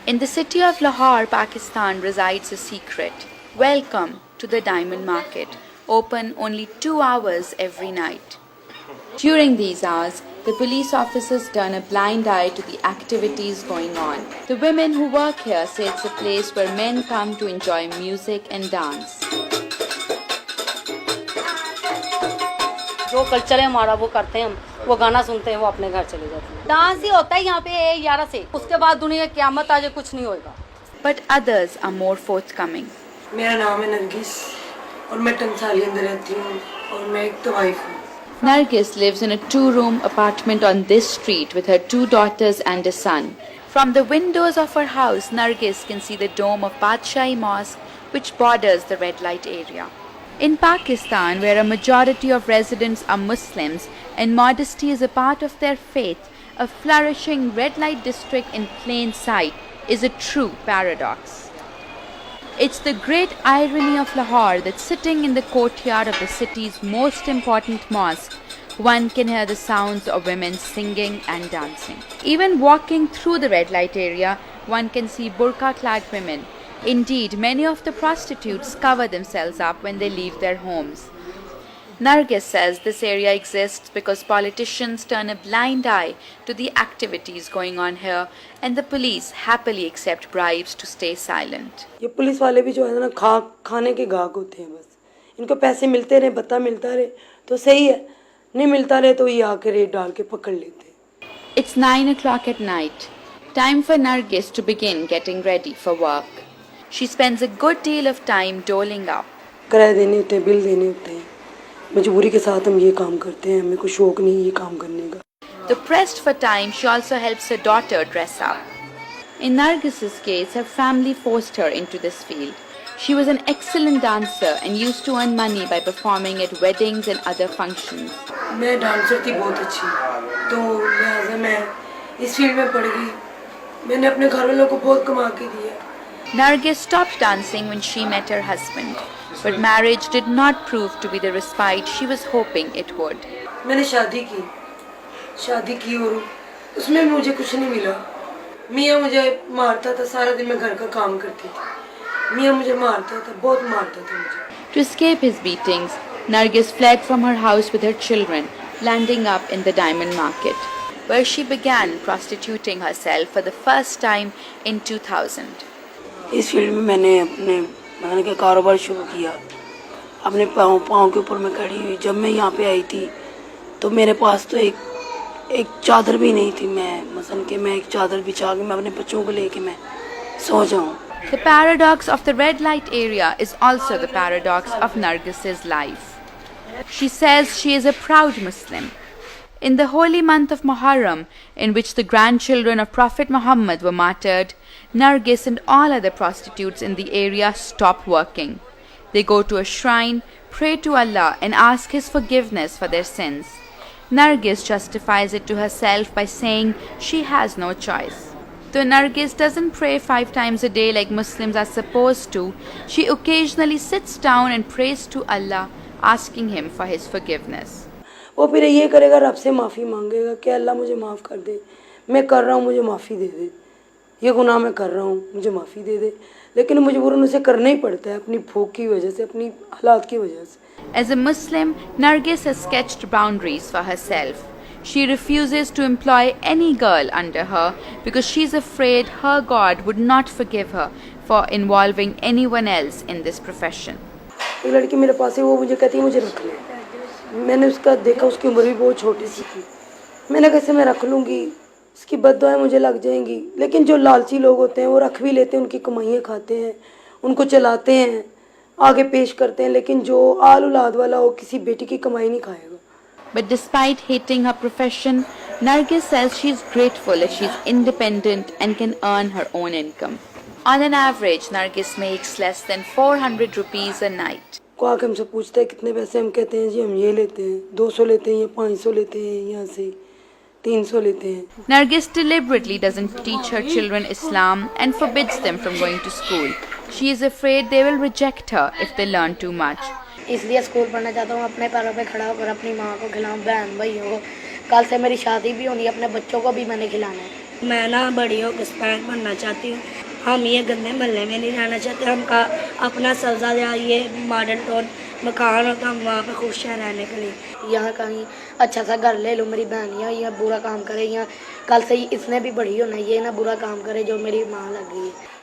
In the city of Lahore, Pakistan, resides a secret. Welcome to the Diamond Market, open only 2 hours every night. During these hours, the police officers turn a blind eye to the activities going on. The women who work here say it's a place where men come to enjoy music and dance. जो culture है हमारा वो करते हैं हम, वो गाना सुनते हैं, वो अपने घर चले जाते हैं। डांस ही होता है यहाँ पे 11 से, उसके बाद दुनिया की क़यामत आ जाए कुछ नहीं होगा। But others are more forthcoming. मेरा नाम है नरगिस और मैं टंसाली अंदर रहती हूँ और मैं एक तो वाइफ हूँ। Nargis lives in a 2-room apartment on this street with her 2 daughters and a son. From the windows of her house, Nargis can see the dome of Badshahi Mosque, which borders the red light area. In Pakistan, where a majority of residents are Muslims and modesty is a part of their faith, a flourishing red light district in plain sight is a true paradox. It's the great irony of Lahore that sitting in the courtyard of the city's most important mosque, one can hear the sounds of women singing and dancing. Even walking through the red light area, one can see burqa-clad women. Indeed, many of the prostitutes cover themselves up when they leave their homes. Nargis says this area exists because politicians turn a blind eye to the activities going on here and the police happily accept bribes to stay silent. ये police वाले भी जो है ना खाने के गाहक होते हैं बस। इनको पैसे मिलते रहे, बता मिलता रहे तो सही है, नहीं मिलता रहे तो ये आके रेड डाल के पकड़ लेते हैं। It's 9 o'clock at night. Time for Nargis to begin getting ready for work. She spends a good deal of time doling up. किराए देने होते हैं, बिल देने होते हैं। मजबूरी के साथ हम ये काम करते हैं, हमें कोई शौक नहीं ये काम करने का। Though pressed for time, she also helps her daughter dress up. In Nargis's case, her family forced her into this field. She was an excellent dancer and used to earn money by performing at weddings and other functions. मैं dancer थी बहुत अच्छी, तो लिहाजा मैं इस field में पड़ गई। मैंने अपने घर वालों को बहुत कमा के दिया। Nargis stopped dancing when she met her husband, but marriage did not prove to be the respite she was hoping it would. मैंने शादी की और उसमें मुझे कुछ नहीं मिला। मियाँ मुझे मारता था, सारा दिन मैं घर का काम करती थी। मियाँ मुझे मारता था, बहुत मारता था मुझे। To escape his beatings, Nargis fled from her house with her children, landing up in the diamond market, where she began prostituting herself for the first time in 2000. इस फील्ड में मैंने अपने का कारोबार शुरू किया। अपने पाँव के ऊपर मैं खड़ी हुई। जब मैं यहाँ पे आई थी तो मेरे पास तो एक चादर भी नहीं थी। मसलन कि मैं एक चादर बिछा के मैं अपने बच्चों को लेके मैं सो जाऊँ। The paradox of the red light area is also the paradox of Nargis's life. She says she is a proud Muslim. In the holy month of Muharram, in which the grandchildren of Prophet Muhammad were martyred, Nargis and all other prostitutes in the area stop working. They go to a shrine, pray to Allah and ask His forgiveness for their sins. Nargis justifies it to herself by saying she has no choice. Though Nargis doesn't pray 5 times a day like Muslims are supposed to, she occasionally sits down and prays to Allah, asking Him for His forgiveness. वो फिर ये करेगा, रब से माफ़ी मांगेगा कि अल्लाह मुझे माफ़ कर दे, मैं कर रहा हूँ मुझे माफ़ी दे दे, ये गुनाह मैं कर रहा हूँ मुझे माफ़ी दे दे। लेकिन मजबूरन उसे करना ही पड़ता है अपनी भूख की वजह से, अपनी हालात की वजह से। As a Muslim, Nargis has sketched boundaries for herself. She refuses to employ any girl under her because she's afraid her God would not forgive her for involving anyone else in this profession. एक लड़की मेरे पास है, वो मुझे कहती है मुझे रख ले। मैंने उसका देखा, उसकी उम्र भी बहुत छोटी सी थी। मैंने कैसे मैं रख लूँगी, इसकी बद्दुआएं मुझे लग जाएंगी। लेकिन जो लालची लोग होते हैं वो रख भी लेते हैं, उनकी कमाइयाँ खाते हैं, उनको चलाते हैं, आगे पेश करते हैं। लेकिन जो आल औलाद वाला हो, किसी बेटी की कमाई नहीं खाएगा। But despite hating her profession, Nargis says she is grateful that she is independent and can earn her own income. On an average, Nargis makes less than 400 rupees a night. को आके हमसे पूछता है कितने पैसे, हम कहते हैं जी हम ये लेते हैं, 200 लेते हैं, या 500 लेते हैं, यहाँ से 300 लेते हैं। Nargis deliberately doesn't teach her children Islam and forbids them from going to school. She is afraid they will reject her if they learn too much. इसलिए स्कूल पढ़ना चाहता हूँ, अपने पैरों पे खड़ा होकर अपनी माँ को खिलाऊँ, बहन भाइयों को। कल से मेरी शादी भी होनी है, अपने बच्चों को भी मैंने खिलाना है। मैं ना बड़ी होकर सरपंच बनना चाहती हूँ। हम ये गंदे महल्ले में नहीं रहना चाहते। हम का अपना सब्जा या ये मॉडर्न टाउन मकान हो तो हम वहाँ पे खुश हैं रहने के लिए। यहाँ कहीं अच्छा सा घर ले लो, मेरी बहन यहाँ बुरा काम करे, यहाँ कल से ही इसने भी बड़ी होना, ये ना बुरा काम करे जो मेरी माँ लग गई है।